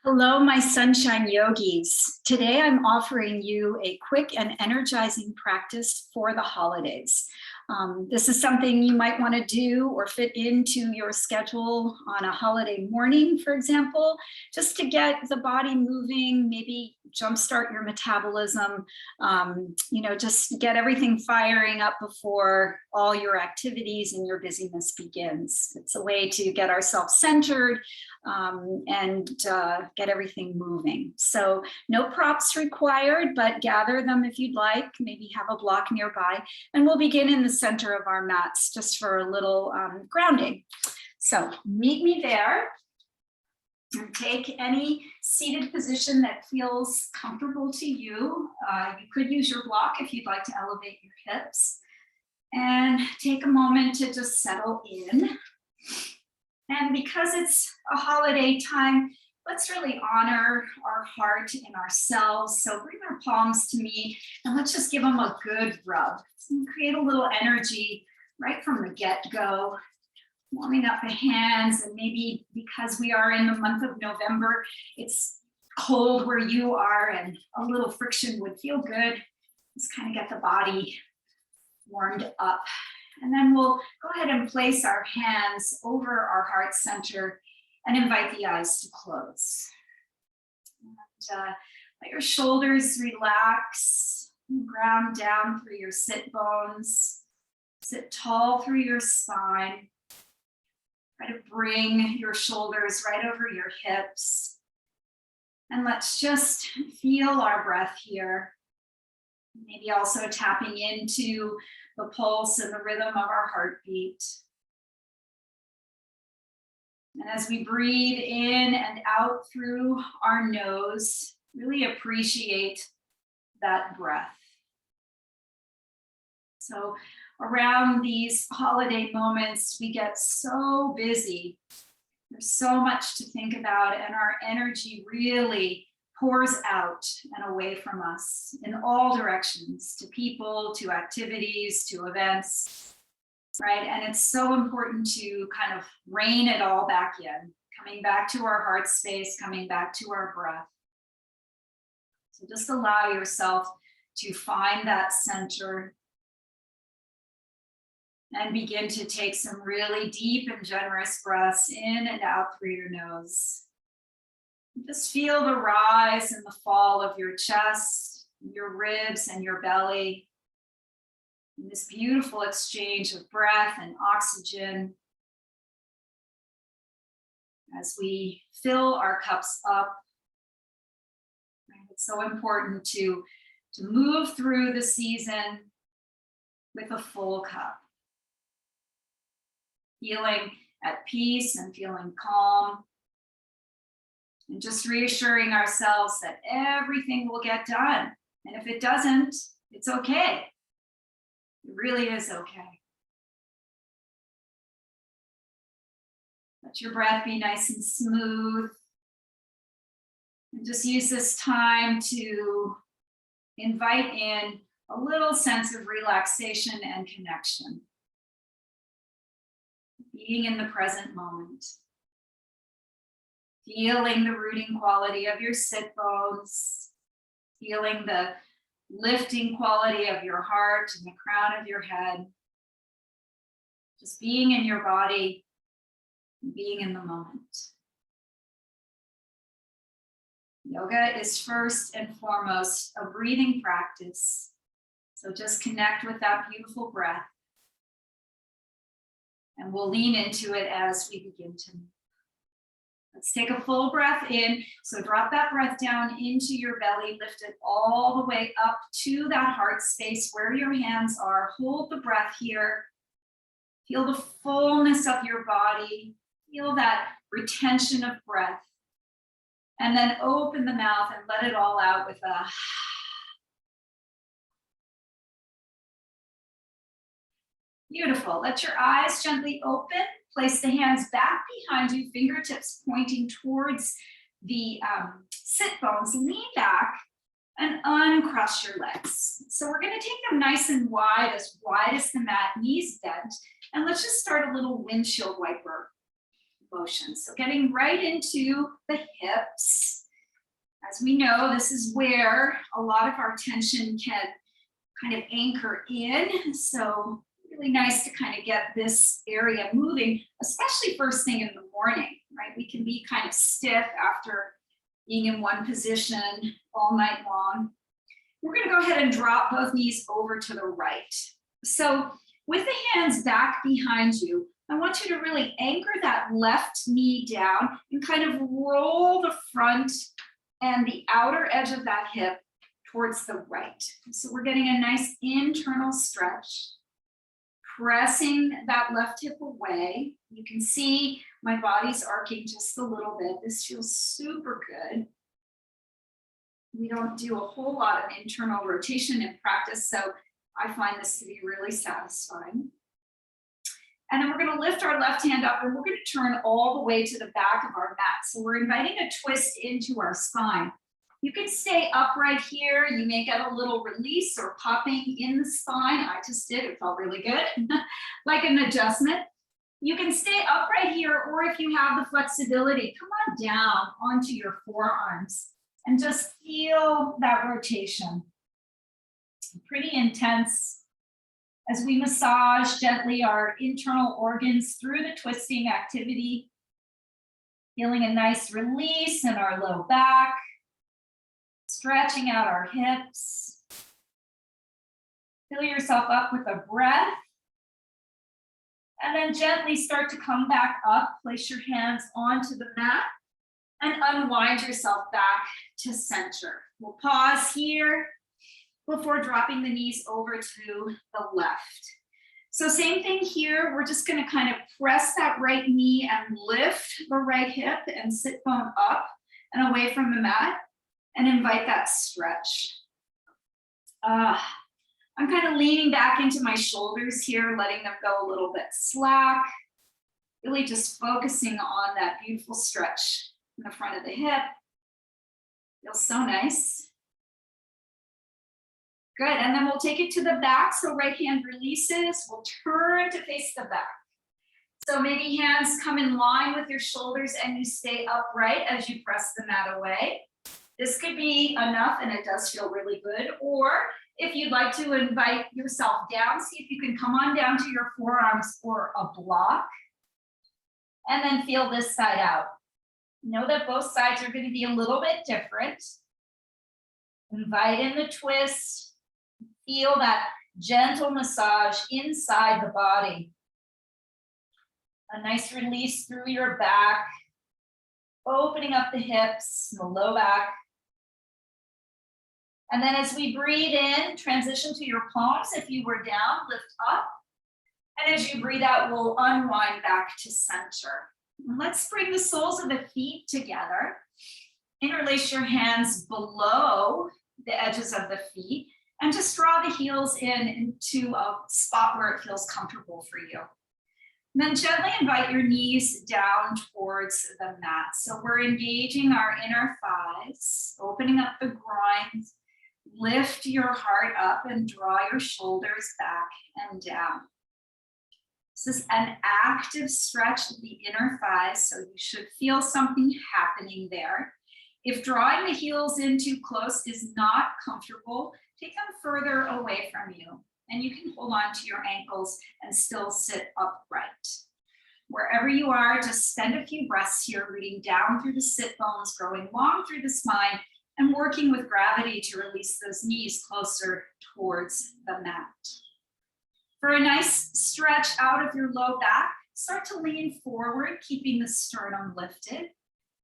Hello, my sunshine yogis. Today I'm offering you a quick and energizing practice for the holidays. This is something you might want to do or fit into your schedule on a holiday morning, for example, just to get the body moving, maybe jumpstart your metabolism, just get everything firing up before all your activities and your busyness begins. It's a way to get ourselves centered and get everything moving. So no props required, but gather them if you'd like, maybe have a block nearby, and we'll begin in the center of our mats just for a little grounding. So meet me there and take any seated position that feels comfortable to you. You could use your block if you'd like to elevate your hips, and take a moment to just settle in. And because it's a holiday time, let's really honor our heart and ourselves. So bring our palms to me and let's just give them a good rub. And create a little energy right from the get-go, warming up the hands. And maybe because we are in the month of November, it's cold where you are and a little friction would feel good. Just kind of get the body warmed up. And then we'll go ahead and place our hands over our heart center and invite the eyes to close. And, let your shoulders relax, and ground down through your sit bones. Sit tall through your spine. Try to bring your shoulders right over your hips. And let's just feel our breath here. Maybe also tapping into the pulse and the rhythm of our heartbeat. And as we breathe in and out through our nose, really appreciate that breath. So around these holiday moments, we get so busy. There's so much to think about, and our energy really pours out and away from us in all directions, to people, to activities, to events, right? And it's so important to kind of rein it all back in, coming back to our heart space, coming back to our breath. So just allow yourself to find that center and begin to take some really deep and generous breaths in and out through your nose. Just feel the rise and the fall of your chest, your ribs, and your belly. And this beautiful exchange of breath and oxygen as we fill our cups up. It's so important to move through the season with a full cup. Feeling at peace and feeling calm. And just reassuring ourselves that everything will get done. And if it doesn't, it's okay. It really is okay. Let your breath be nice and smooth. And just use this time to invite in a little sense of relaxation and connection. Being in the present moment. Feeling the rooting quality of your sit bones, feeling the lifting quality of your heart and the crown of your head. Just being in your body, being in the moment. Yoga is first and foremost a breathing practice. So just connect with that beautiful breath. And we'll lean into it as we begin to move. Let's take a full breath in. So drop that breath down into your belly, lift it all the way up to that heart space where your hands are. Hold the breath here. Feel the fullness of your body. Feel that retention of breath. And then open the mouth and let it all out with a beautiful. Let your eyes gently open. Place the hands back behind you, fingertips pointing towards the sit bones. Lean back and uncross your legs. So we're going to take them nice and wide as the mat, knees bent. And let's just start a little windshield wiper. motion. So getting right into the hips. As we know, this is where a lot of our tension can kind of anchor in. So really nice to kind of get this area moving, especially first thing in the morning, right? We can be kind of stiff after being in one position all night long. We're going to go ahead and drop both knees over to the right. So with the hands back behind you, I want you to really anchor that left knee down and kind of roll the front and the outer edge of that hip towards the right. So we're getting a nice internal stretch, pressing that left hip away. You can see my body's arcing just a little bit. This feels super good. We don't do a whole lot of internal rotation in practice, so I find this to be really satisfying. And then we're going to lift our left hand up and we're going to turn all the way to the back of our mat. So we're inviting a twist into our spine. You can stay upright here. You may get a little release or popping in the spine. I just did, it felt really good, like an adjustment. You can stay upright here, or if you have the flexibility, come on down onto your forearms and just feel that rotation. Pretty intense as we massage gently our internal organs through the twisting activity, feeling a nice release in our low back, stretching out our hips. Fill yourself up with a breath. And then gently start to come back up. Place your hands onto the mat and unwind yourself back to center. We'll pause here before dropping the knees over to the left. So same thing here. We're just going to kind of press that right knee and lift the right hip and sit bone up and away from the mat and invite that stretch. I'm kind of leaning back into my shoulders here, letting them go a little bit slack, really just focusing on that beautiful stretch in the front of the hip. Feels so nice. Good, and then we'll take it to the back. So right hand releases, we'll turn to face the back. So maybe hands come in line with your shoulders and you stay upright as you press the mat away. This could be enough and it does feel really good. Or if you'd like to invite yourself down, see if you can come on down to your forearms or a block. And then feel this side out. Know that both sides are going to be a little bit different. Invite in the twist. Feel that gentle massage inside the body. A nice release through your back, opening up the hips, the low back. And then as we breathe in, transition to your palms. If you were down, lift up. And as you breathe out, we'll unwind back to center. And let's bring the soles of the feet together. Interlace your hands below the edges of the feet. And just draw the heels into a spot where it feels comfortable for you. And then gently invite your knees down towards the mat. So we're engaging our inner thighs, opening up the groins, lift your heart up and draw your shoulders back and down. This is an active stretch of the inner thighs, so you should feel something happening there. If drawing the heels in too close is not comfortable, take them further away from you, and you can hold on to your ankles and still sit upright. Wherever you are, just spend a few breaths here, rooting down through the sit bones, growing long through the spine, and working with gravity to release those knees closer towards the mat. For a nice stretch out of your low back, start to lean forward, keeping the sternum lifted.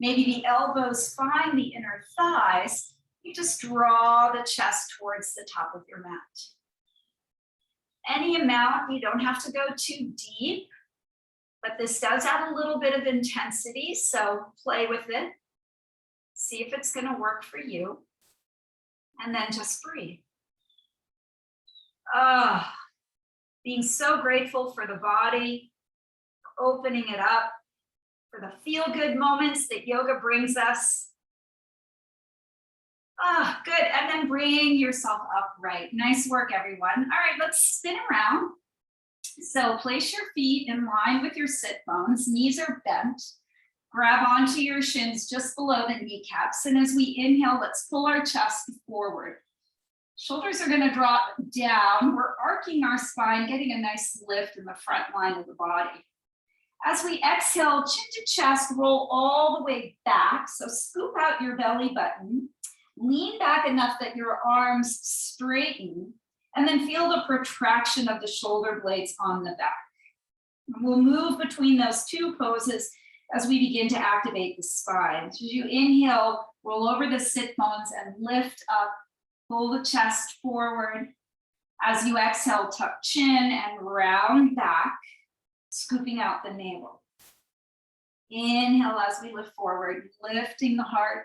Maybe the elbows find the inner thighs. You just draw the chest towards the top of your mat. Any amount, you don't have to go too deep, but this does add a little bit of intensity, so play with it. See if it's going to work for you, and then just breathe. Being so grateful for the body, for opening it up, for the feel-good moments that yoga brings us. Good, and then bring yourself upright. Nice work, everyone. All right, let's spin around. So place your feet in line with your sit bones, knees are bent. Grab onto your shins just below the kneecaps. And as we inhale, let's pull our chest forward. Shoulders are going to drop down. We're arcing our spine, getting a nice lift in the front line of the body. As we exhale, chin to chest, roll all the way back. So scoop out your belly button. Lean back enough that your arms straighten. And then feel the protraction of the shoulder blades on the back. And we'll move between those two poses as we begin to activate the spine. So as you inhale, roll over the sit bones and lift up, pull the chest forward. As you exhale, tuck chin and round back, scooping out the navel. Inhale as we lift forward, lifting the heart.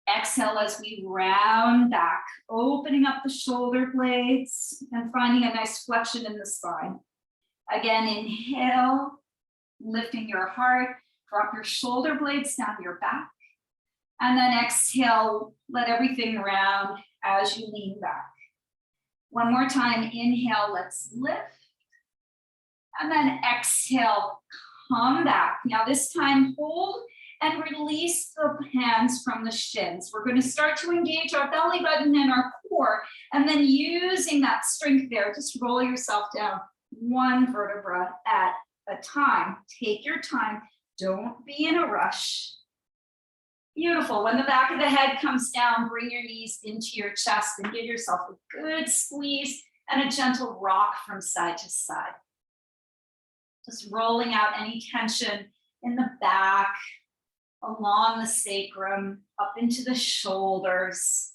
Exhale as we round back, opening up the shoulder blades and finding a nice flexion in the spine. Again, inhale, lifting your heart, drop your shoulder blades down your back. And then exhale, let everything round as you lean back. One more time, inhale, let's lift. And then exhale, come back. Now this time, hold and release the hands from the shins. We're going to start to engage our belly button and our core. And then using that strength there, just roll yourself down one vertebra at a time. Take your time. Don't be in a rush. Beautiful. When the back of the head comes down, bring your knees into your chest and give yourself a good squeeze and a gentle rock from side to side. Just rolling out any tension in the back, along the sacrum, up into the shoulders.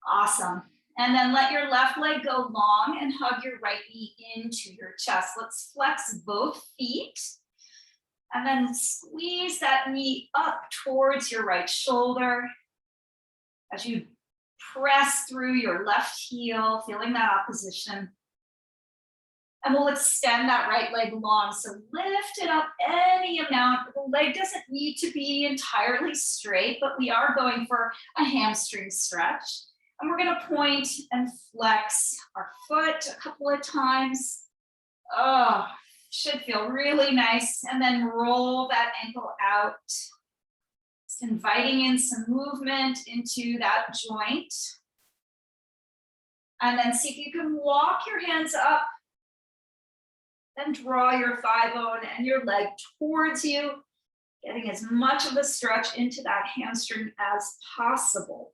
Awesome. And then let your left leg go long and hug your right knee into your chest. Let's flex both feet. And then squeeze that knee up towards your right shoulder as you press through your left heel, feeling that opposition. And we'll extend that right leg long. So lift it up any amount. The leg doesn't need to be entirely straight, but we are going for a hamstring stretch. And we're going to point and flex our foot a couple of times. Oh, should feel really nice. And then roll that ankle out. Just inviting in some movement into that joint. And then see if you can walk your hands up. Then draw your thigh bone and your leg towards you, getting as much of a stretch into that hamstring as possible.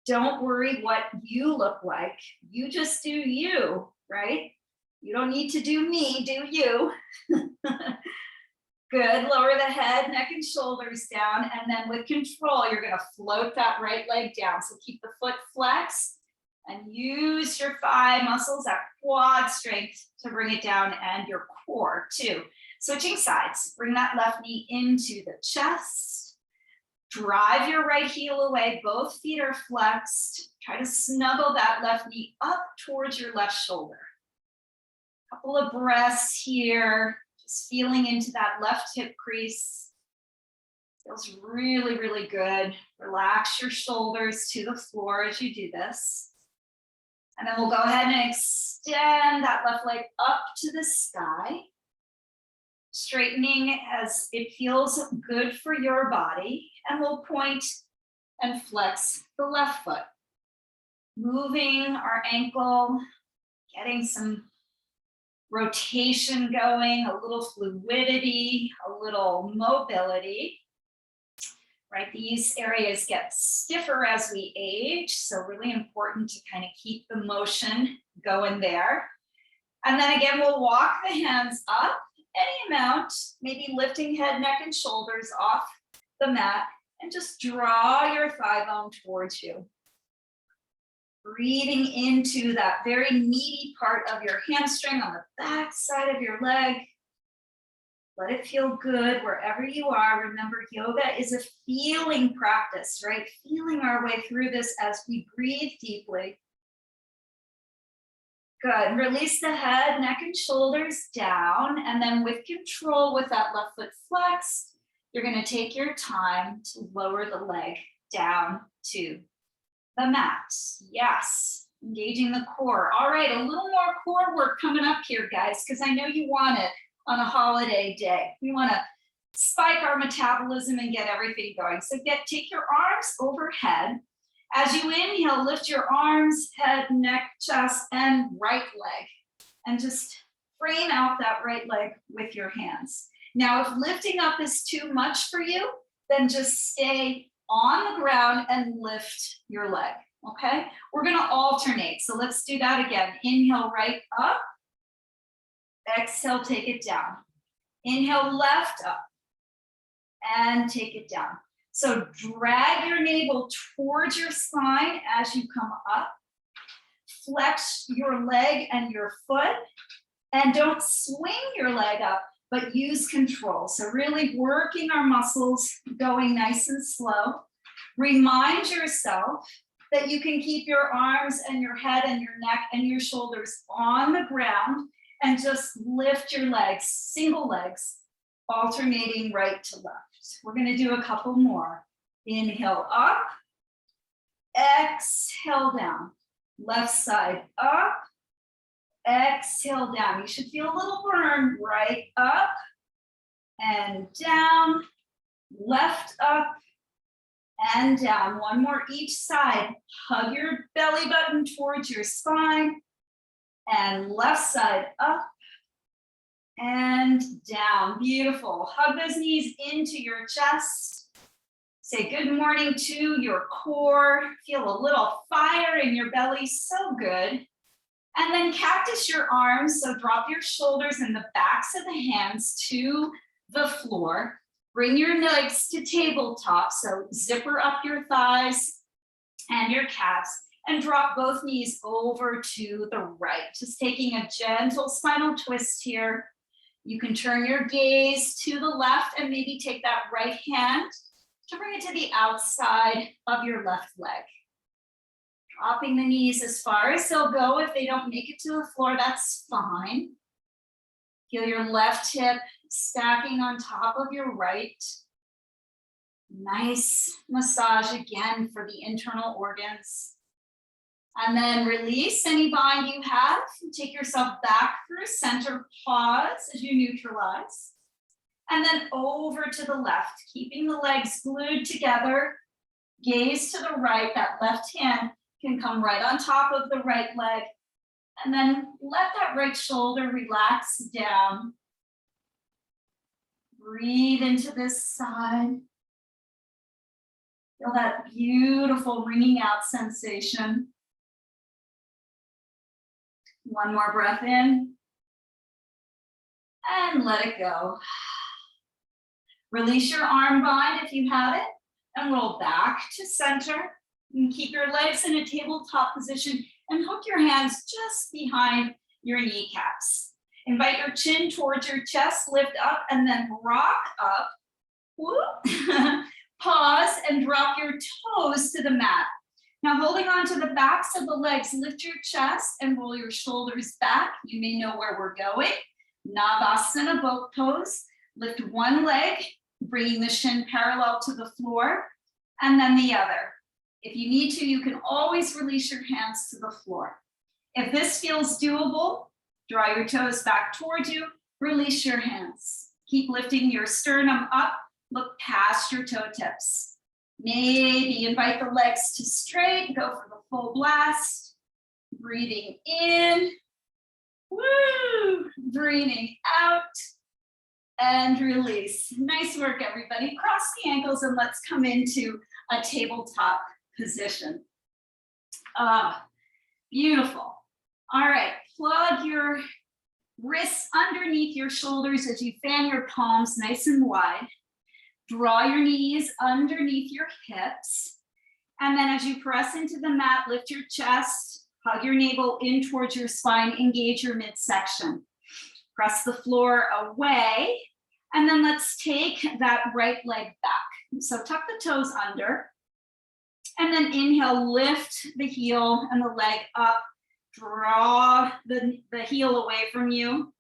Don't worry what you look like. You just do you, right? You don't need to do me, do you. Good, lower the head, neck and shoulders down, and then with control, you're gonna float that right leg down. So keep the foot flexed and use your thigh muscles, that quad strength to bring it down, and your core too. Switching sides, bring that left knee into the chest. Drive your right heel away, both feet are flexed. Try to snuggle that left knee up towards your left shoulder. Couple of breaths here, just feeling into that left hip crease. Feels really, really good. Relax your shoulders to the floor as you do this. And then we'll go ahead and extend that left leg up to the sky, straightening as it feels good for your body. And we'll point and flex the left foot, moving our ankle, getting some rotation going, a little fluidity, a little mobility. Right, these areas get stiffer as we age, so really important to kind of keep the motion going there. And then again, we'll walk the hands up any amount, maybe lifting head, neck, and shoulders off the mat, and just draw your thigh bone towards you. Breathing into that very meaty part of your hamstring on the back side of your leg. Let it feel good wherever you are. Remember, yoga is a feeling practice, right? Feeling our way through this as we breathe deeply. Good. Release the head, neck, and shoulders down. And then with control, with that left foot flexed, you're going to take your time to lower the leg down to the mat. Yes. engaging the core. All right, a little more core work coming up here, guys, because I know you want it on a holiday day. We want to spike our metabolism and get everything going. So take your arms overhead. As you inhale, lift your arms, head, neck, chest, and right leg. And just frame out that right leg with your hands. Now, if lifting up is too much for you, then just stay on the ground and lift your leg, okay? We're gonna alternate, so let's do that again. Inhale right up, exhale, take it down. Inhale left up, and take it down. So drag your navel towards your spine as you come up. Flex your leg and your foot, and don't swing your leg up, but use control. So really working our muscles, going nice and slow. Remind yourself that you can keep your arms and your head and your neck and your shoulders on the ground and just lift your legs, single legs, alternating right to left. We're gonna do a couple more. Inhale up, exhale down. Left side up, exhale down. You should feel a little burn. Right up and down, left up and down. One more each side. Hug your belly button towards your spine, and left side up and down. Beautiful. Hug those knees into your chest. Say good morning to your core. Feel a little fire in your belly. So good. And then cactus your arms. So drop your shoulders and the backs of the hands to the floor. Bring your legs to tabletop. So zipper up your thighs and your calves, and drop both knees over to the right. Just taking a gentle spinal twist here. You can turn your gaze to the left and maybe take that right hand to bring it to the outside of your left leg. Dropping the knees as far as they'll go. If they don't make it to the floor, that's fine. Feel your left hip stacking on top of your right. Nice massage again for the internal organs. And then release any bind you have. Take yourself back through center, pause as you neutralize. And then over to the left, keeping the legs glued together. Gaze to the right, that left hand can come right on top of the right leg. And then let that right shoulder relax down. Breathe into this side. Feel that beautiful ringing out sensation. One more breath in. And let it go. Release your arm bind if you have it, and roll back to center. And keep your legs in a tabletop position and hook your hands just behind your kneecaps. Invite your chin towards your chest, lift up, and then rock up. Whoop. Pause and drop your toes to the mat. Now holding on to the backs of the legs, lift your chest and roll your shoulders back. You may know where we're going. Navasana, boat pose. Lift one leg, bringing the shin parallel to the floor, and then the other. If you need to, you can always release your hands to the floor. If this feels doable, draw your toes back towards you, release your hands. Keep lifting your sternum up, look past your toe tips. Maybe invite the legs to straight, go for the full blast. Breathing in, woo, breathing out, and release. Nice work, everybody. Cross the ankles and let's come into a tabletop position. Beautiful. All right, plug your wrists underneath your shoulders as you fan your palms nice and wide. Draw your knees underneath your hips. And then as you press into the mat, lift your chest, hug your navel in towards your spine, engage your midsection. Press the floor away. And then let's take that right leg back. So tuck the toes under. And then inhale, lift the heel and the leg up. Draw the heel away from you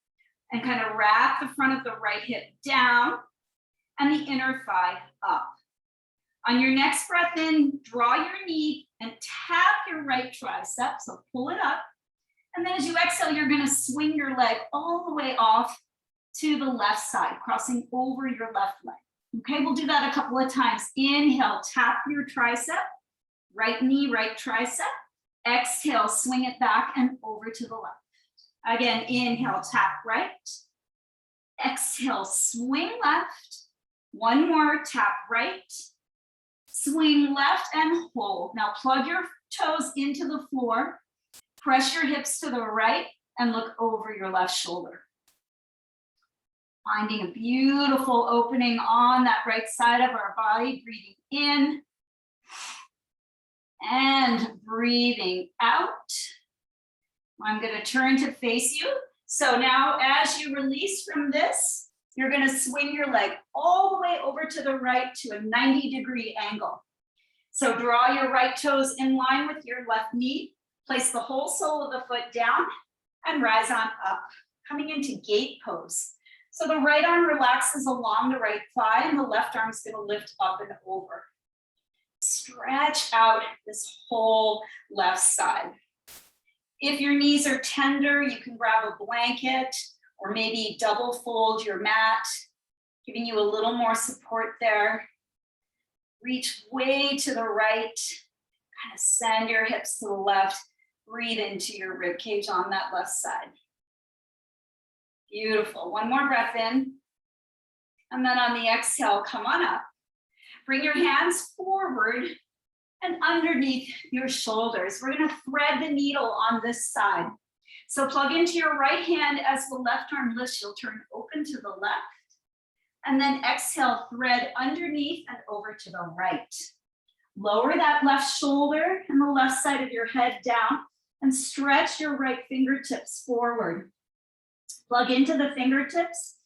and kind of wrap the front of the right hip down and the inner thigh up. On your next breath in, draw your knee and tap your right tricep, so pull it up. And then as you exhale, you're gonna swing your leg all the way off to the left side, crossing over your left leg. Okay, we'll do that a couple of times. Inhale, tap your tricep, right knee, right tricep. Exhale, swing it back and over to the left. Again, inhale, tap right. Exhale, swing left. One more, tap right. Swing left and hold. Now plug your toes into the floor. Press your hips to the right and look over your left shoulder. Finding a beautiful opening on that right side of our body. Breathing in and breathing out. I'm going to turn to face you. So now as you release from this, you're going to swing your leg all the way over to the right to a 90-degree angle. So draw your right toes in line with your left knee. Place the whole sole of the foot down and rise on up, coming into gate pose. So the right arm relaxes along the right thigh and the left arm is going to lift up and over. Stretch out this whole left side. If your knees are tender, you can grab a blanket or maybe double fold your mat, giving you a little more support there. Reach way to the right, kind of send your hips to the left. Breathe into your rib cage on that left side. Beautiful. One more breath in. And then on the exhale, come on up. Bring your hands forward and underneath your shoulders. We're going to thread the needle on this side. So plug into your right hand as the left arm lifts. You'll turn open to the left. And then exhale, thread underneath and over to the right. Lower that left shoulder and the left side of your head down and stretch your right fingertips forward. Plug into the fingertips,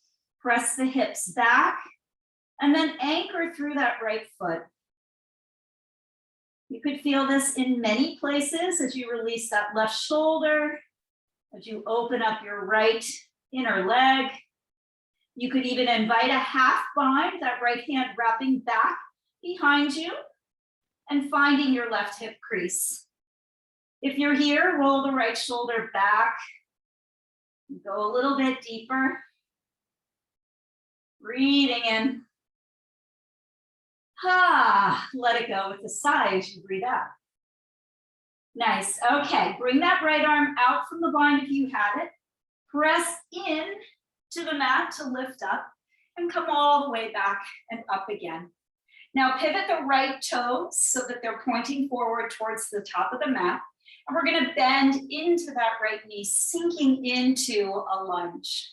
press the hips back, and then anchor through that right foot. You could feel this in many places as you release that left shoulder, as you open up your right inner leg. You could even invite a half bind, that right hand wrapping back behind you and finding your left hip crease. If you're here, roll the right shoulder back. Go a little bit deeper. Breathing in. Let it go with a sigh as you breathe out. Nice. Okay, bring that right arm out from the bind if you had it. Press in to the mat to lift up and come all the way back and up again. Now pivot the right toes so that they're pointing forward towards the top of the mat. And we're going to bend into that right knee, sinking into a lunge.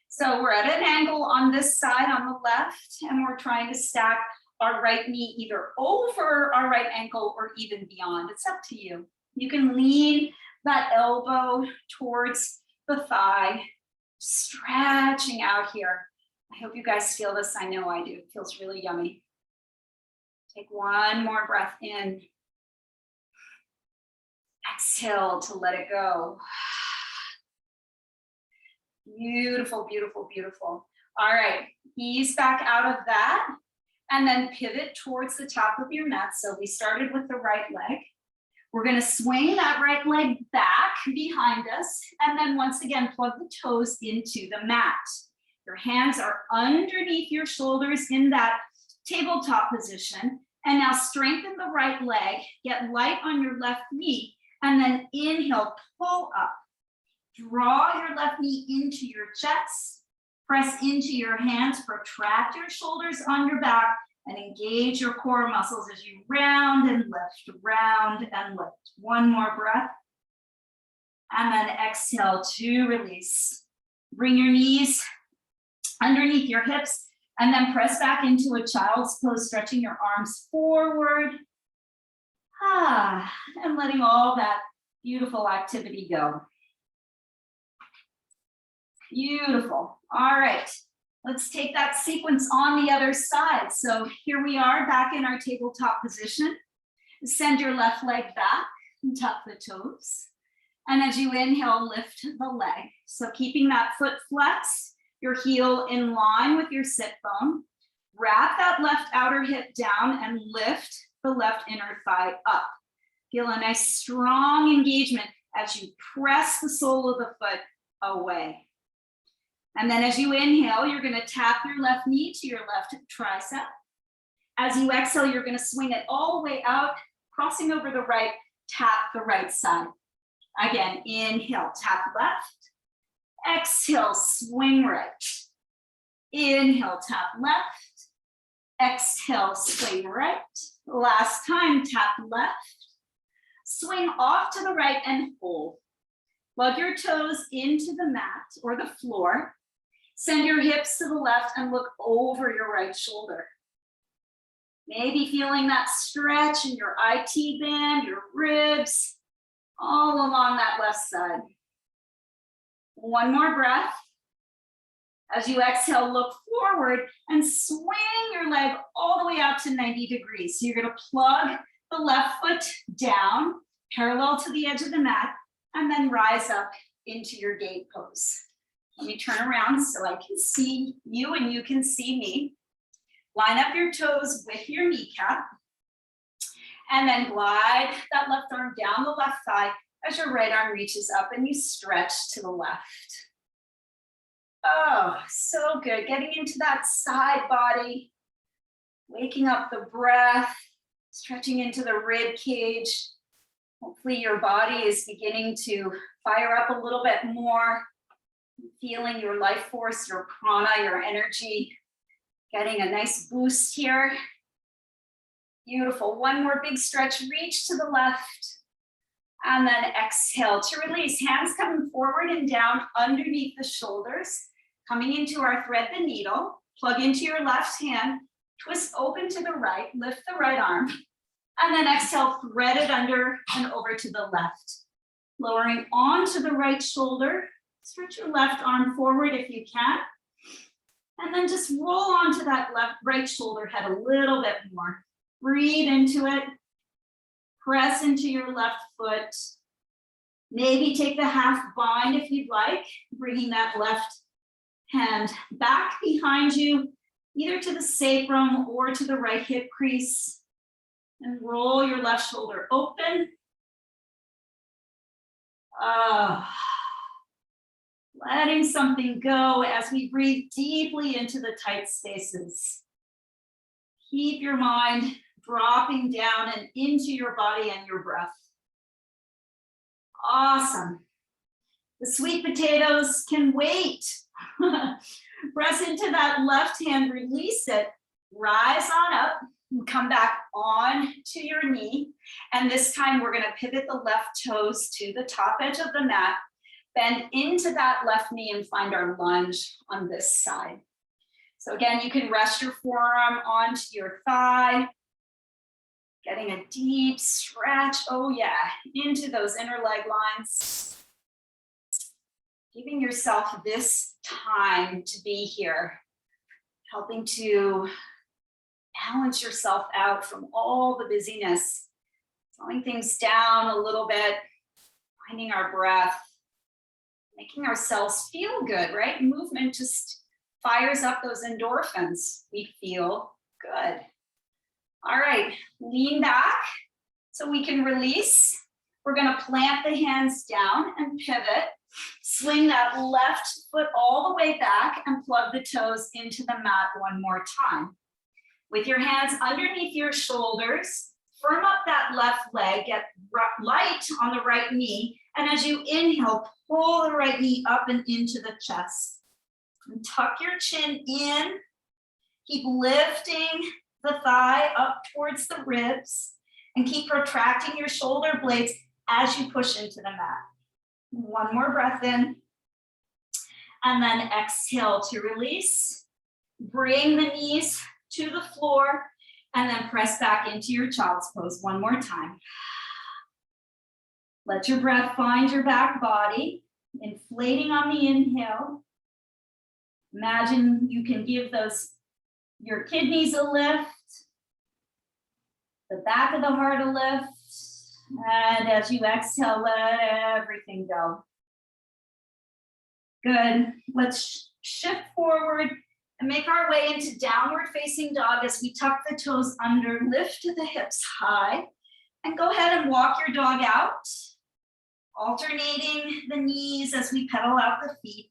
So we're at an angle on this side on the left, and we're trying to stack our right knee either over our right ankle or even beyond. It's up to you. You can lean that elbow towards the thigh, stretching out here. I hope you guys feel this. I know I do. It feels really yummy. Take one more breath in. Exhale to let it go. Beautiful, beautiful, beautiful. All right, ease back out of that and then pivot towards the top of your mat. So we started with the right leg. We're going to swing that right leg back behind us and then once again plug the toes into the mat. Your hands are underneath your shoulders in that tabletop position. And now strengthen the right leg, get light on your left knee, and then inhale, pull up. Draw your left knee into your chest, press into your hands, protract your shoulders on your back, and engage your core muscles as you round and lift, round and lift. One more breath. And then exhale to release. Bring your knees underneath your hips, and then press back into a child's pose, stretching your arms forward. And letting all that beautiful activity go. Beautiful. All right, let's take that sequence on the other side. So here we are back in our tabletop position. Send your left leg back and tuck the toes. And as you inhale, lift the leg. So keeping that foot flexed, your heel in line with your sit bone. wrap that left outer hip down and lift the left inner thigh up. Feel a nice strong engagement as you press the sole of the foot away. And then as you inhale, you're going to tap your left knee to your left tricep. As you exhale, you're going to swing it all the way out, crossing over the right, tap the right side. Again, inhale, tap left. Exhale, swing right. Inhale, tap left. Exhale, swing right. Last time, tap left. Swing off to the right and hold. Plug your toes into the mat or the floor. Send your hips to the left and look over your right shoulder. Maybe feeling that stretch in your IT band, your ribs, all along that left side. One more breath. As you exhale, look forward and swing your leg all the way out to 90 degrees. So you're going to plug the left foot down, parallel to the edge of the mat, and then rise up into your gate pose. Let me turn around so I can see you and you can see me. Line up your toes with your kneecap, and then glide that left arm down the left thigh as your right arm reaches up and you stretch to the left. Oh, so good. Getting into that side body, waking up the breath, stretching into the rib cage. Hopefully your body is beginning to fire up a little bit more, feeling your life force, your prana, your energy, getting a nice boost here. Beautiful. One more big stretch, reach to the left, and then exhale to release. Hands coming forward and down underneath the shoulders, coming into our thread the needle, plug into your left hand, twist open to the right, lift the right arm, and then exhale, thread it under and over to the left. Lowering onto the right shoulder, stretch your left arm forward if you can, and then just roll onto that right shoulder head a little bit more. Breathe into it, press into your left foot. Maybe take the half bind if you'd like, bringing that left hand back behind you, either to the sacrum or to the right hip crease. And roll your left shoulder open. Letting something go as we breathe deeply into the tight spaces. Keep your mind dropping down and into your body and your breath. Awesome. The sweet potatoes can wait. Press into that left hand, release it, rise on up, and come back on to your knee. And this time we're going to pivot the left toes to the top edge of the mat, bend into that left knee and find our lunge on this side. So again, you can rest your forearm onto your thigh, getting a deep stretch, oh yeah, into those inner leg lines. Giving yourself this time to be here, helping to balance yourself out from all the busyness, slowing things down a little bit, finding our breath, making ourselves feel good, right? Movement just fires up those endorphins. We feel good. All right, lean back so we can release. We're gonna plant the hands down and pivot. Swing that left foot all the way back and plug the toes into the mat one more time. With your hands underneath your shoulders, firm up that left leg, get light on the right knee, and as you inhale, pull the right knee up and into the chest. And tuck your chin in, keep lifting the thigh up towards the ribs, and keep protracting your shoulder blades as you push into the mat. One more breath in, and then exhale to release. Bring the knees to the floor, and then press back into your child's pose one more time. Let your breath find your back body, inflating on the inhale. Imagine you can give your kidneys a lift, the back of the heart a lift, and as you exhale, let everything go. Good. Let's shift forward And make our way into downward facing dog as we tuck the toes under, lift the hips high, and go ahead and walk your dog out, alternating the knees as we pedal out the feet,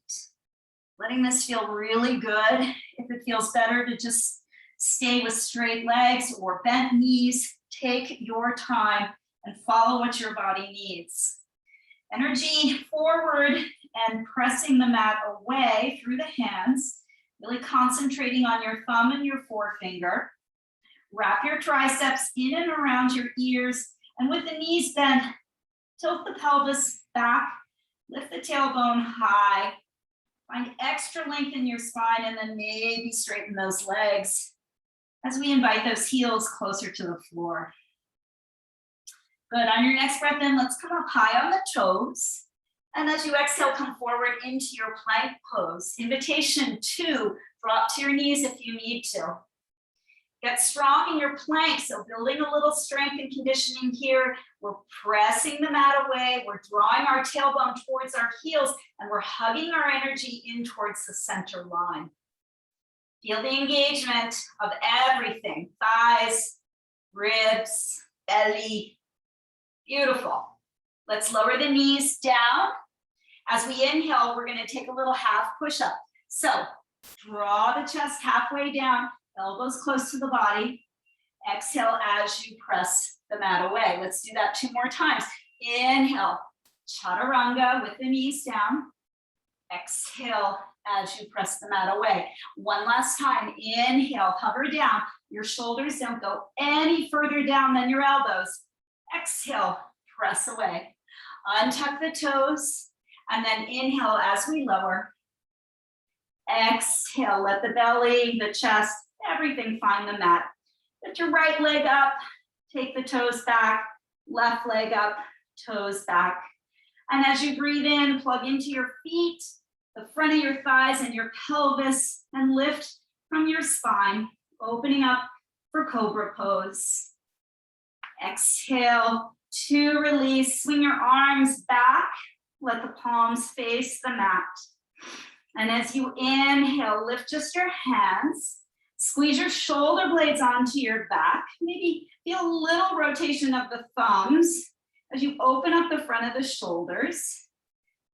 letting this feel really good. If it feels better to just stay with straight legs or bent knees, take your time and follow what your body needs. Energy forward and pressing the mat away through the hands, really concentrating on your thumb and your forefinger. Wrap your triceps in and around your ears, and with the knees bent, tilt the pelvis back, lift the tailbone high, find extra length in your spine, and then maybe straighten those legs as we invite those heels closer to the floor. Good, on your next breath in, let's come up high on the toes. And as you exhale, come forward into your plank pose. Invitation to drop to your knees if you need to. Get strong in your plank, so building a little strength and conditioning here. We're pressing the mat away, we're drawing our tailbone towards our heels, and we're hugging our energy in towards the center line. Feel the engagement of everything, thighs, ribs, belly. Beautiful. Let's lower the knees down. As we inhale, we're going to take a little half push-up. So draw the chest halfway down, elbows close to the body. Exhale as you press the mat away. Let's do that 2 more times. Inhale, chaturanga with the knees down. Exhale as you press the mat away. One last time. Inhale, hover down. Your shoulders don't go any further down than your elbows. Exhale, press away. Untuck the toes, and then inhale as we lower. Exhale, let the belly, the chest, everything find the mat. Lift your right leg up, take the toes back, left leg up, toes back. And as you breathe in, plug into your feet, the front of your thighs and your pelvis, and lift from your spine, opening up for Cobra Pose. Exhale to release, swing your arms back, let the palms face the mat. And as you inhale, lift just your hands, squeeze your shoulder blades onto your back, maybe feel a little rotation of the thumbs as you open up the front of the shoulders,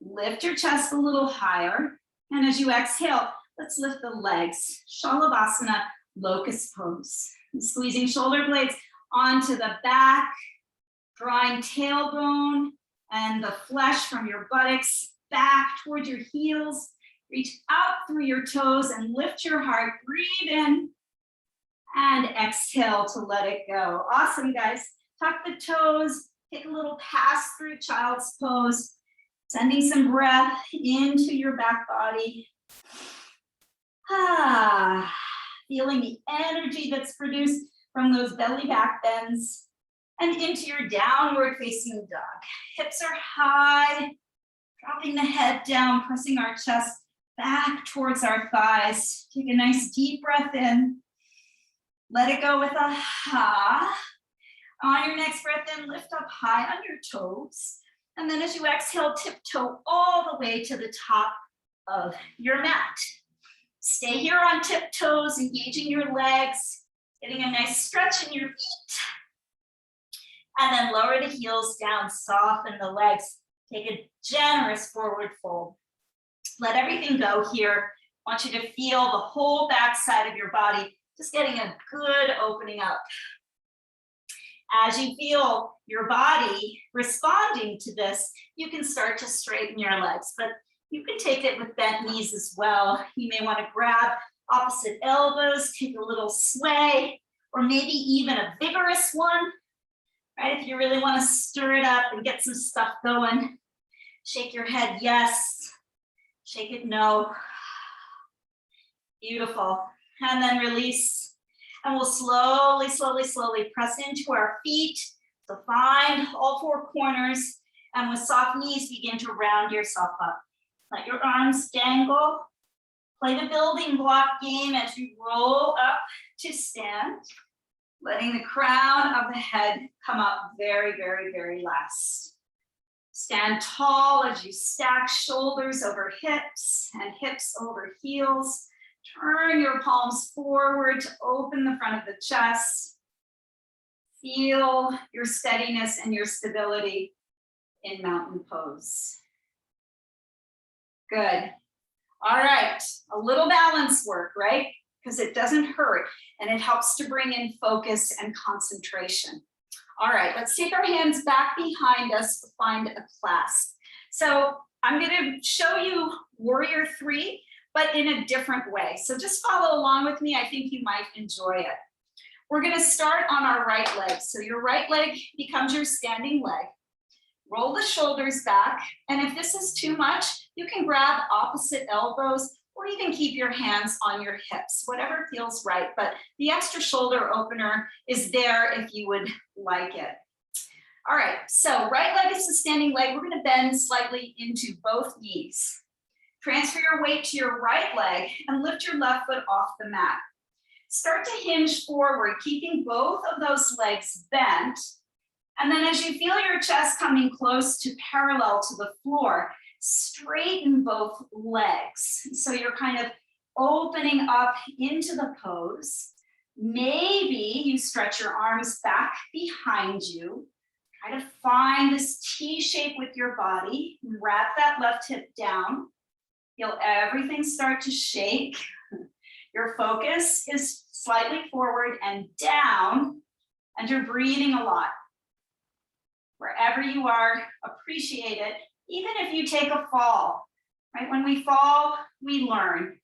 lift your chest a little higher, and as you exhale, let's lift the legs, Shalabhasana, locust pose. And squeezing shoulder blades onto the back, drawing tailbone and the flesh from your buttocks back towards your heels. Reach out through your toes and lift your heart. Breathe in and exhale to let it go. Awesome, guys. Tuck the toes, take a little pass through child's pose, sending some breath into your back body. Feeling the energy that's produced from those belly back bends and into your downward facing dog. Hips are high, dropping the head down, pressing our chest back towards our thighs. Take a nice deep breath in. Let it go with a ha. On your next breath in, lift up high on your toes. And then as you exhale, tiptoe all the way to the top of your mat. Stay here on tiptoes, engaging your legs, getting a nice stretch in your feet. And then lower the heels down, soften the legs. Take a generous forward fold. Let everything go here. I want you to feel the whole back side of your body, just getting a good opening up. As you feel your body responding to this, you can start to straighten your legs, but you can take it with bent knees as well. You may want to grab opposite elbows, take a little sway, or maybe even a vigorous one, right? If you really want to stir it up and get some stuff going, shake your head, yes. Shake it, no. Beautiful. And then release. And we'll slowly, slowly, slowly press into our feet. So find all 4 corners. And with soft knees, begin to round yourself up. Let your arms dangle. Play the building block game as you roll up to stand. Letting the crown of the head come up very, very, very last. Stand tall as you stack shoulders over hips and hips over heels. Turn your palms forward to open the front of the chest. Feel your steadiness and your stability in mountain pose. Good. All right, a little balance work, right? Because it doesn't hurt and it helps to bring in focus and concentration. All right, let's take our hands back behind us to find a clasp. So I'm going to show you Warrior 3, but in a different way. So just follow along with me. I think you might enjoy it. We're going to start on our right leg. So your right leg becomes your standing leg. Roll the shoulders back. And if this is too much, you can grab opposite elbows or even keep your hands on your hips, whatever feels right. But the extra shoulder opener is there if you would like it. All right, so right leg is the standing leg. We're going to bend slightly into both knees. Transfer your weight to your right leg and lift your left foot off the mat. Start to hinge forward, keeping both of those legs bent. And then as you feel your chest coming close to parallel to the floor, straighten both legs. So you're kind of opening up into the pose. Maybe you stretch your arms back behind you. Try to find this T shape with your body. Wrap that left hip down. Feel everything start to shake. Your focus is slightly forward and down, and you're breathing a lot. Wherever you are, appreciate it, even if you take a fall, right? When we fall, we learn.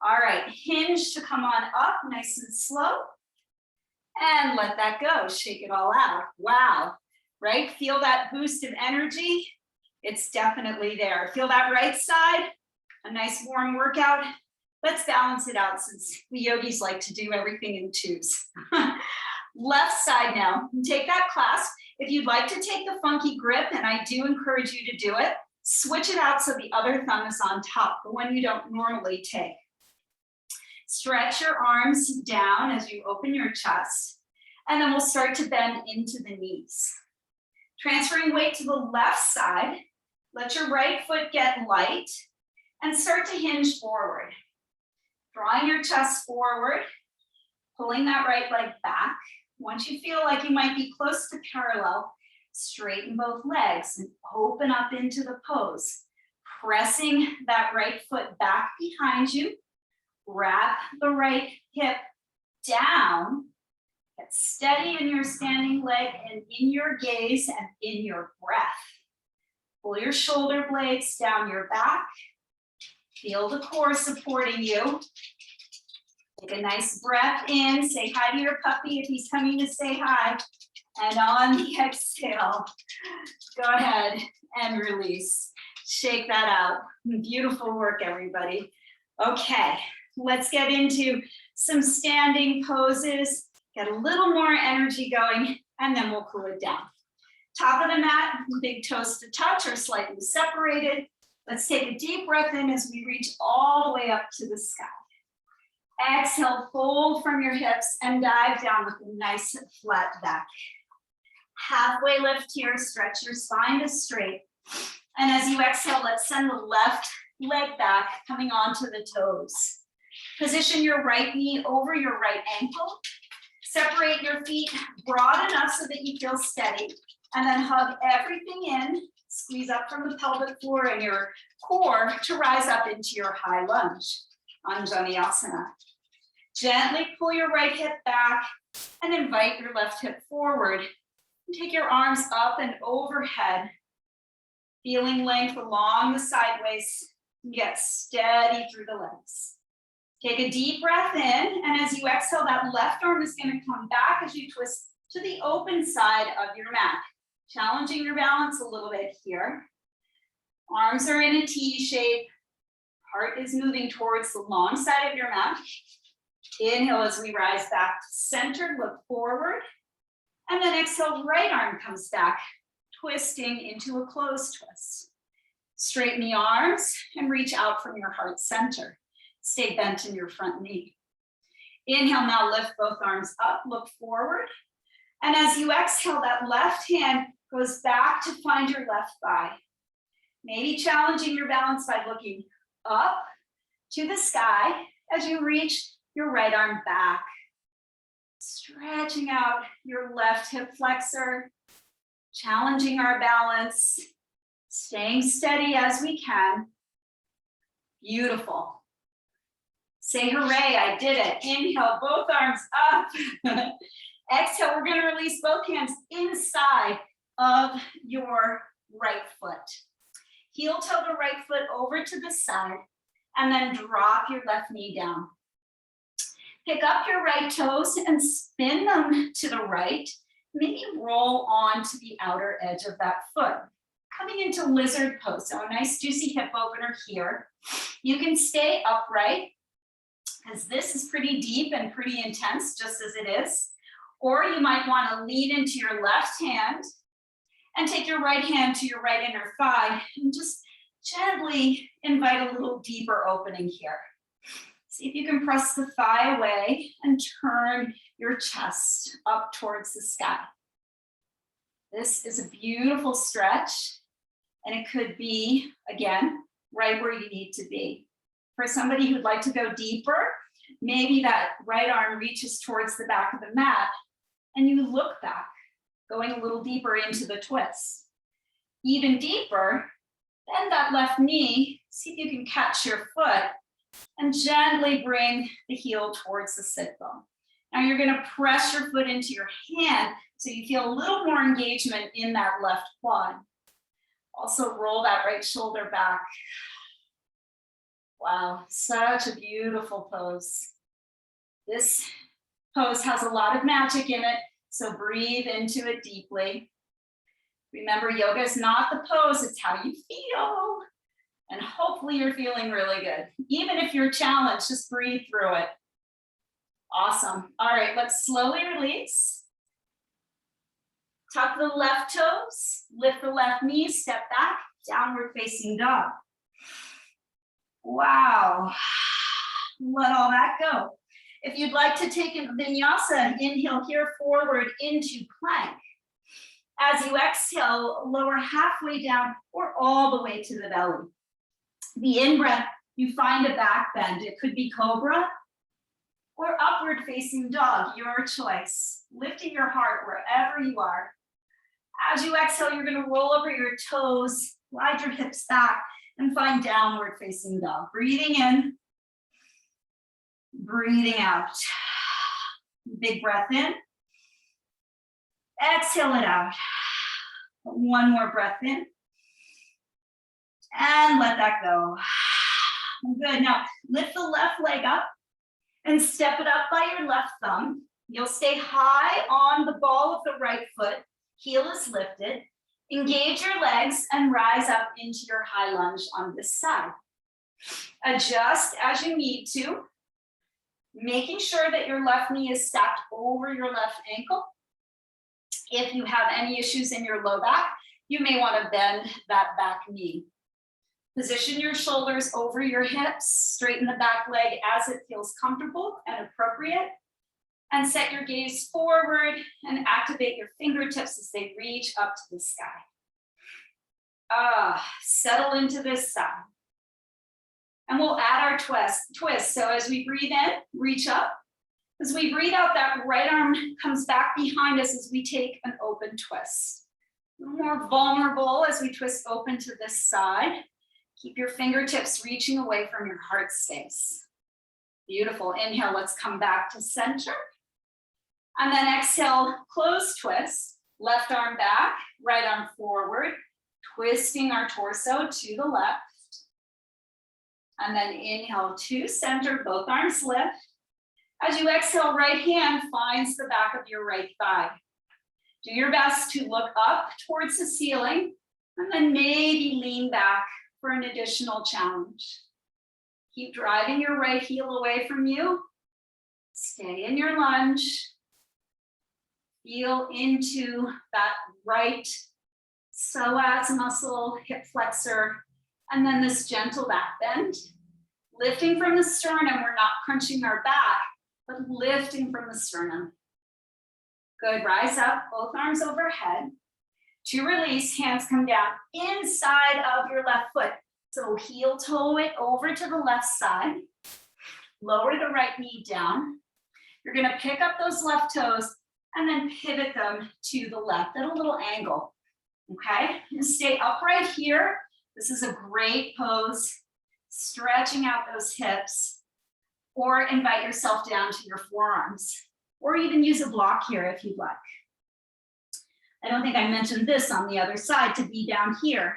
All right, hinge to come on up, nice and slow. And let that go, shake it all out. Wow, right? Feel that boost of energy? It's definitely there. Feel that right side? A nice warm workout. Let's balance it out since we yogis like to do everything in twos. Left side now, take that clasp. If you'd like to take the funky grip, and I do encourage you to do it, switch it out so the other thumb is on top, the one you don't normally take. Stretch your arms down as you open your chest, and then we'll start to bend into the knees. Transferring weight to the left side, let your right foot get light, and start to hinge forward. Drawing your chest forward, pulling that right leg back. Once you feel like you might be close to parallel, straighten both legs and open up into the pose. Pressing that right foot back behind you. Wrap the right hip down. Get steady in your standing leg and in your gaze and in your breath. Pull your shoulder blades down your back. Feel the core supporting you. Take a nice breath in. Say hi to your puppy if he's coming to say hi. And on the exhale, go ahead and release. Shake that out. Beautiful work, everybody. Okay, let's get into some standing poses. Get a little more energy going, and then we'll cool it down. Top of the mat, big toes to touch or slightly separated. Let's take a deep breath in as we reach all the way up to the sky. Exhale, fold from your hips and dive down with a nice flat back. Halfway lift here, stretch your spine to straight. And as you exhale, let's send the left leg back, coming onto the toes. Position your right knee over your right ankle. Separate your feet broad enough so that you feel steady. And then hug everything in. Squeeze up from the pelvic floor and your core to rise up into your high lunge, Anjaneyasana. Gently pull your right hip back and invite your left hip forward. And take your arms up and overhead, feeling length along the sideways. Get steady through the legs. Take a deep breath in, and as you exhale, that left arm is going to come back as you twist to the open side of your mat. Challenging your balance a little bit here. Arms are in a T shape. Heart is moving towards the long side of your mat. Inhale as we rise back to center, look forward. And then exhale, right arm comes back, twisting into a closed twist. Straighten the arms and reach out from your heart center. Stay bent in your front knee. Inhale, now lift both arms up, look forward. And as you exhale, that left hand goes back to find your left thigh. Maybe challenging your balance by looking up to the sky as you reach your right arm back. Stretching out your left hip flexor, challenging our balance, staying steady as we can. Beautiful. Say hooray, I did it. Inhale, both arms up. Exhale, we're going to release both hands inside of your right foot. Heel toe the right foot over to the side, and then drop your left knee down. Pick up your right toes and spin them to the right. Maybe roll on to the outer edge of that foot. Coming into lizard pose, so a nice juicy hip opener here. You can stay upright, because this is pretty deep and pretty intense, just as it is. Or you might want to lean into your left hand and take your right hand to your right inner thigh and just gently invite a little deeper opening here. See if you can press the thigh away and turn your chest up towards the sky. This is a beautiful stretch, and it could be, again, right where you need to be. For somebody who'd like to go deeper, maybe that right arm reaches towards the back of the mat, and you look back, going a little deeper into the twist. Even deeper, bend that left knee, see if you can catch your foot, and gently bring the heel towards the sit bone. Now you're going to press your foot into your hand so you feel a little more engagement in that left quad. Also roll that right shoulder back. Wow, such a beautiful pose. This pose has a lot of magic in it, so breathe into it deeply. Remember, yoga is not the pose, it's how you feel. And hopefully you're feeling really good. Even if you're challenged, just breathe through it. Awesome. All right, let's slowly release. Tuck the left toes, lift the left knee, step back, downward facing dog. Wow. Let all that go. If you'd like to take a vinyasa, inhale here forward into plank. As you exhale, lower halfway down or all the way to the belly. The in-breath, you find a back bend. It could be cobra or upward facing dog, your choice. Lifting your heart wherever you are. As you exhale, you're going to roll over your toes, slide your hips back, and find downward facing dog. Breathing in, breathing out. Big breath in. Exhale it out. One more breath in. And let that go. Good. Now lift the left leg up and step it up by your left thumb. You'll stay high on the ball of the right foot. Heel is lifted. Engage your legs and rise up into your high lunge on this side. Adjust as you need to, making sure that your left knee is stacked over your left ankle. If you have any issues in your low back, you may want to bend that back knee. Position your shoulders over your hips, straighten the back leg as it feels comfortable and appropriate, and set your gaze forward and activate your fingertips as they reach up to the sky. Settle into this side. And we'll add our twist. So as we breathe in, reach up. As we breathe out, that right arm comes back behind us as we take an open twist. A little more vulnerable as we twist open to this side. Keep your fingertips reaching away from your heart space. Beautiful. Inhale, let's come back to center. And then exhale, close twist. Left arm back, right arm forward, twisting our torso to the left. And then inhale to center, both arms lift. As you exhale, right hand finds the back of your right thigh. Do your best to look up towards the ceiling and then maybe lean back for an additional challenge. Keep driving your right heel away from you. Stay in your lunge. Feel into that right psoas muscle, hip flexor, and then this gentle back bend. Lifting from the sternum, we're not crunching our back, but lifting from the sternum. Good, rise up, both arms overhead. To release, hands come down inside of your left foot. So heel toe it over to the left side. Lower the right knee down. You're gonna pick up those left toes and then pivot them to the left at a little angle, okay? And stay upright here. This is a great pose, stretching out those hips, or invite yourself down to your forearms, or even use a block here if you'd like. I don't think I mentioned this on the other side to be down here,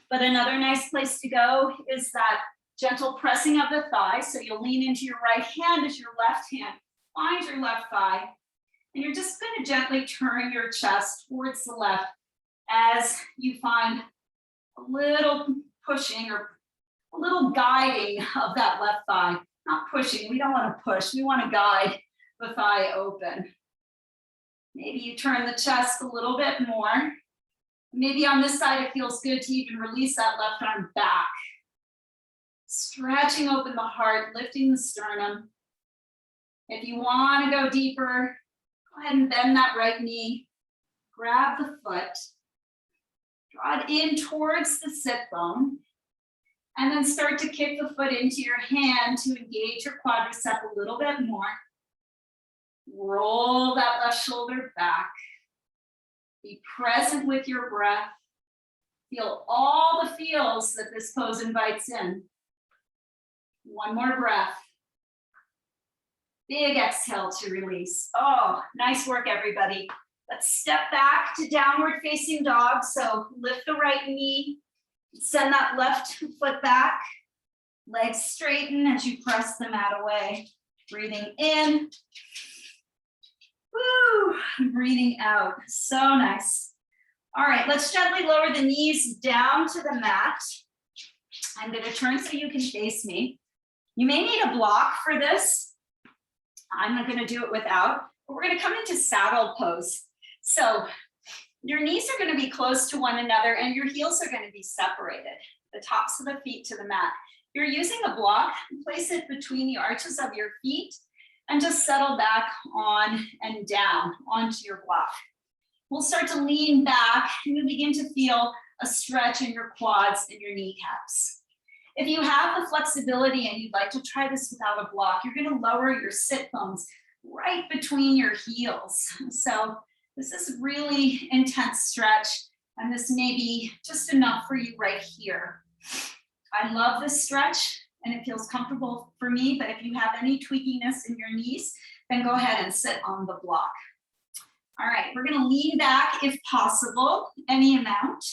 but another nice place to go is that gentle pressing of the thigh. So you'll lean into your right hand as your left hand finds your left thigh, and you're just going to gently turn your chest towards the left as you find a little pushing or a little guiding of that left thigh. Not pushing, we don't want to push, we want to guide the thigh open. Maybe you turn the chest a little bit more. Maybe on this side it feels good to even release that left arm back. Stretching open the heart, lifting the sternum. If you want to go deeper, go ahead and bend that right knee. Grab the foot. Draw it in towards the sit bone. And then start to kick the foot into your hand to engage your quadricep a little bit more. Roll that left shoulder back. Be present with your breath. Feel all the feels that this pose invites in. One more breath. Big exhale to release. Oh, nice work, everybody. Let's step back to downward facing dog. So lift the right knee. Send that left foot back. Legs straighten as you press the mat away. Breathing in. Woo, breathing out. So nice. All right, let's gently lower the knees down to the mat. I'm going to turn so you can face me. You may need a block for this. I'm not going to do it without, but we're going to come into saddle pose. So your knees are going to be close to one another and your heels are going to be separated, the tops of the feet to the mat. You're using a block, place it between the arches of your feet and just settle back on and down onto your block. We'll start to lean back and you'll begin to feel a stretch in your quads and your kneecaps. If you have the flexibility and you'd like to try this without a block, you're going to lower your sit bones right between your heels. So this is a really intense stretch, and this may be just enough for you right here. I love this stretch, and it feels comfortable for me, but if you have any tweakiness in your knees, then go ahead and sit on the block. All right, we're going to lean back if possible, any amount,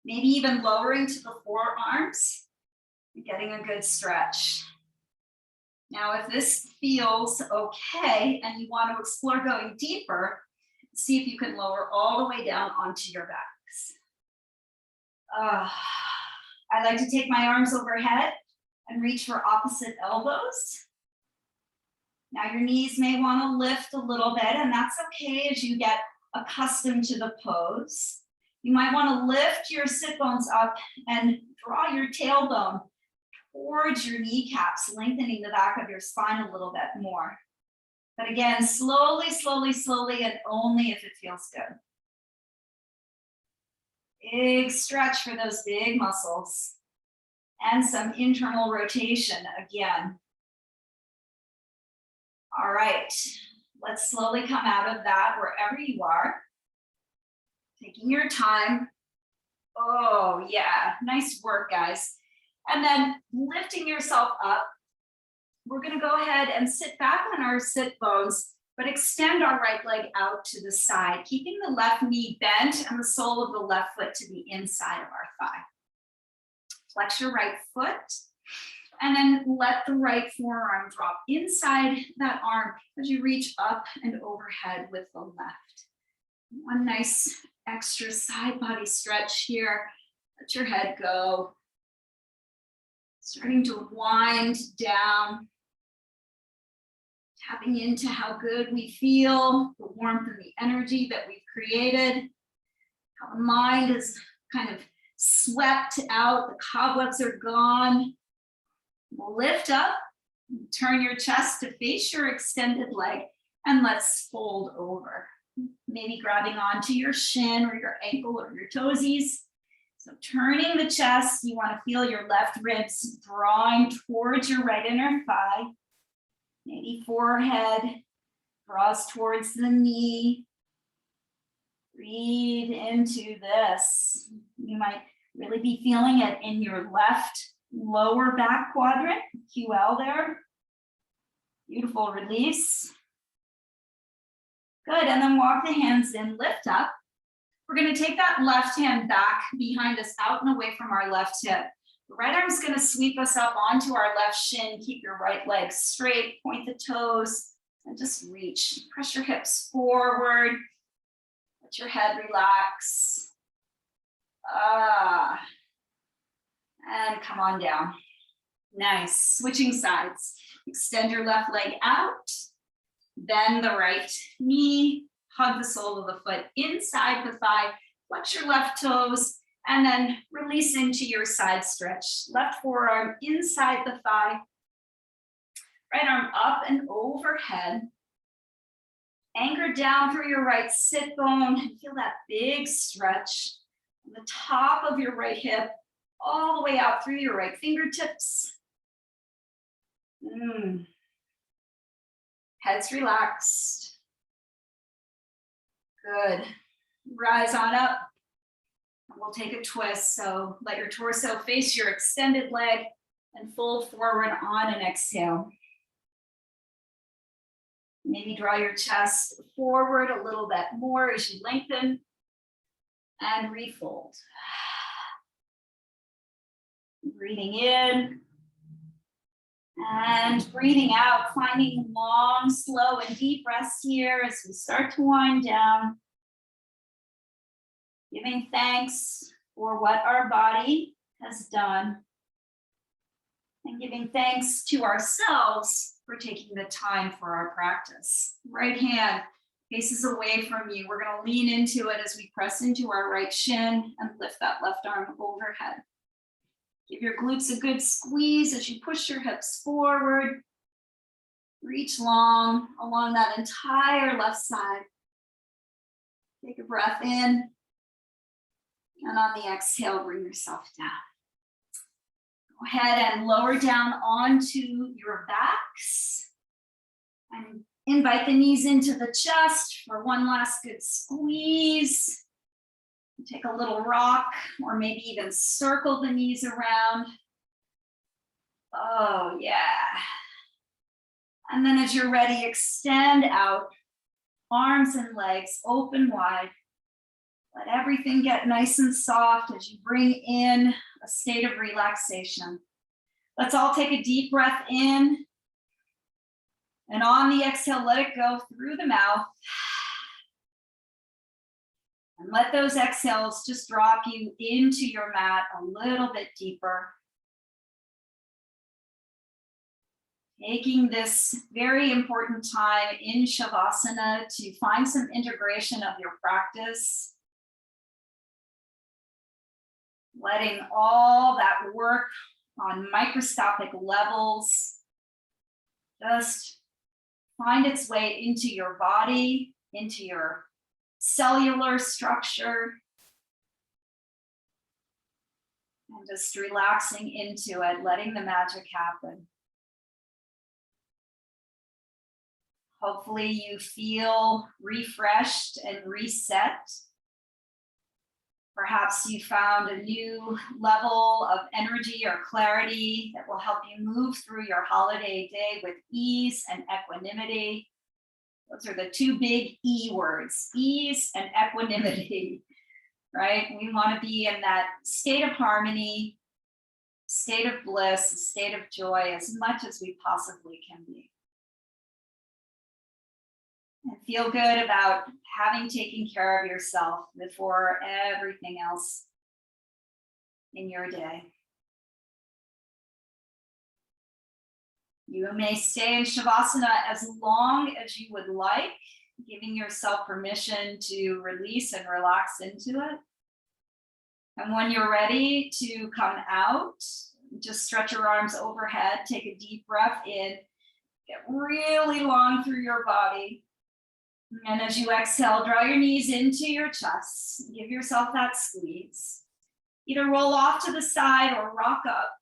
maybe even lowering to the forearms. Getting a good stretch. Now, if this feels okay and you want to explore going deeper, see if you can lower all the way down onto your backs. I like to take my arms overhead and reach for opposite elbows. Now your knees may want to lift a little bit, and that's okay as you get accustomed to the pose. You might want to lift your sit bones up and draw your tailbone towards your kneecaps, lengthening the back of your spine a little bit more. But again, slowly, slowly, slowly, and only if it feels good. Big stretch for those big muscles. And some internal rotation again. All right, let's slowly come out of that wherever you are. Taking your time. Oh yeah, nice work, guys. And then lifting yourself up, we're going to go ahead and sit back on our sit bones, but extend our right leg out to the side, keeping the left knee bent and the sole of the left foot to the inside of our thigh. Flex your right foot, and then let the right forearm drop inside that arm as you reach up and overhead with the left. One nice extra side body stretch here. Let your head go. Starting to wind down, tapping into how good we feel, the warmth and the energy that we've created, how the mind is kind of swept out, the cobwebs are gone. Lift up, turn your chest to face your extended leg, and let's fold over. Maybe grabbing onto your shin or your ankle or your toesies. So turning the chest, you want to feel your left ribs drawing towards your right inner thigh. Maybe forehead draws towards the knee. Breathe into this. You might really be feeling it in your left lower back quadrant, QL there. Beautiful release. Good, and then walk the hands in, lift up. We're gonna take that left hand back behind us, out and away from our left hip. The right arm's gonna sweep us up onto our left shin. Keep your right leg straight, point the toes, and just reach. Press your hips forward. Let your head relax. And come on down. Nice, switching sides. Extend your left leg out. Bend the right knee. Hug the sole of the foot inside the thigh. Flex your left toes. And then release into your side stretch. Left forearm inside the thigh. Right arm up and overhead. Anchor down through your right sit bone. Feel that big stretch on the top of your right hip, all the way out through your right fingertips. Head's relaxed. Good. Rise on up. We'll take a twist. So let your torso face your extended leg and fold forward on an exhale. Maybe draw your chest forward a little bit more as you lengthen and refold. Breathing in and breathing out, finding long, slow, and deep breaths here as we start to wind down. Giving thanks for what our body has done and giving thanks to ourselves for taking the time for our practice. Right hand faces away from you. We're going to lean into it as we press into our right shin and lift that left arm overhead. Give your glutes a good squeeze as you push your hips forward. Reach long along that entire left side. Take a breath in. And on the exhale, bring yourself down. Go ahead and lower down onto your backs. And invite the knees into the chest for one last good squeeze. Take a little rock, or maybe even circle the knees around. Oh, yeah. And then as you're ready, extend out, arms and legs open wide. Let everything get nice and soft as you bring in a state of relaxation. Let's all take a deep breath in. And on the exhale, let it go through the mouth. And let those exhales just drop you into your mat a little bit deeper. Taking this very important time in Shavasana to find some integration of your practice. Letting all that work on microscopic levels just find its way into your body, into your cellular structure, and just relaxing into it, letting the magic happen. Hopefully you feel refreshed and reset. Perhaps you found a new level of energy or clarity that will help you move through your holiday day with ease and equanimity. Those are the two big E words, ease and equanimity, right? We want to be in that state of harmony, state of bliss, state of joy as much as we possibly can be. And feel good about having taken care of yourself before everything else in your day. You may stay in Shavasana as long as you would like, giving yourself permission to release and relax into it. And when you're ready to come out, just stretch your arms overhead, take a deep breath in, get really long through your body. And as you exhale, draw your knees into your chest. Give yourself that squeeze. Either roll off to the side or rock up.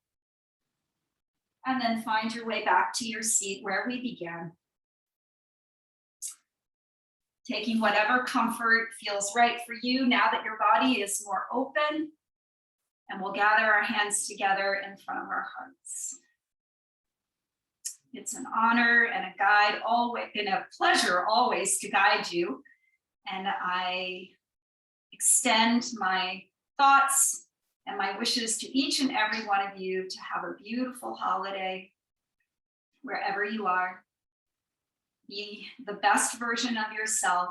And then find your way back to your seat where we began. Taking whatever comfort feels right for you now that your body is more open. And we'll gather our hands together in front of our hearts. It's an honor and a guide, always, and a pleasure always to guide you. And I extend my thoughts and my wishes to each and every one of you to have a beautiful holiday wherever you are. Be the best version of yourself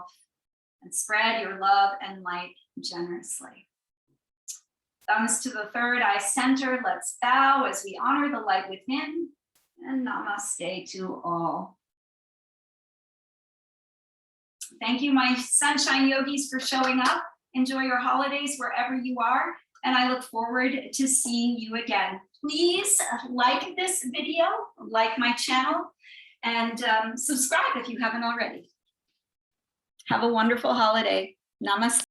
and spread your love and light generously. Thumbs to the third eye center. Let's bow as we honor the light within, and namaste to all. Thank you, my sunshine yogis, for showing up. Enjoy your holidays wherever you are, and I look forward to seeing you again. Please like this video, like my channel, and subscribe if you haven't already. Have a wonderful holiday. Namaste.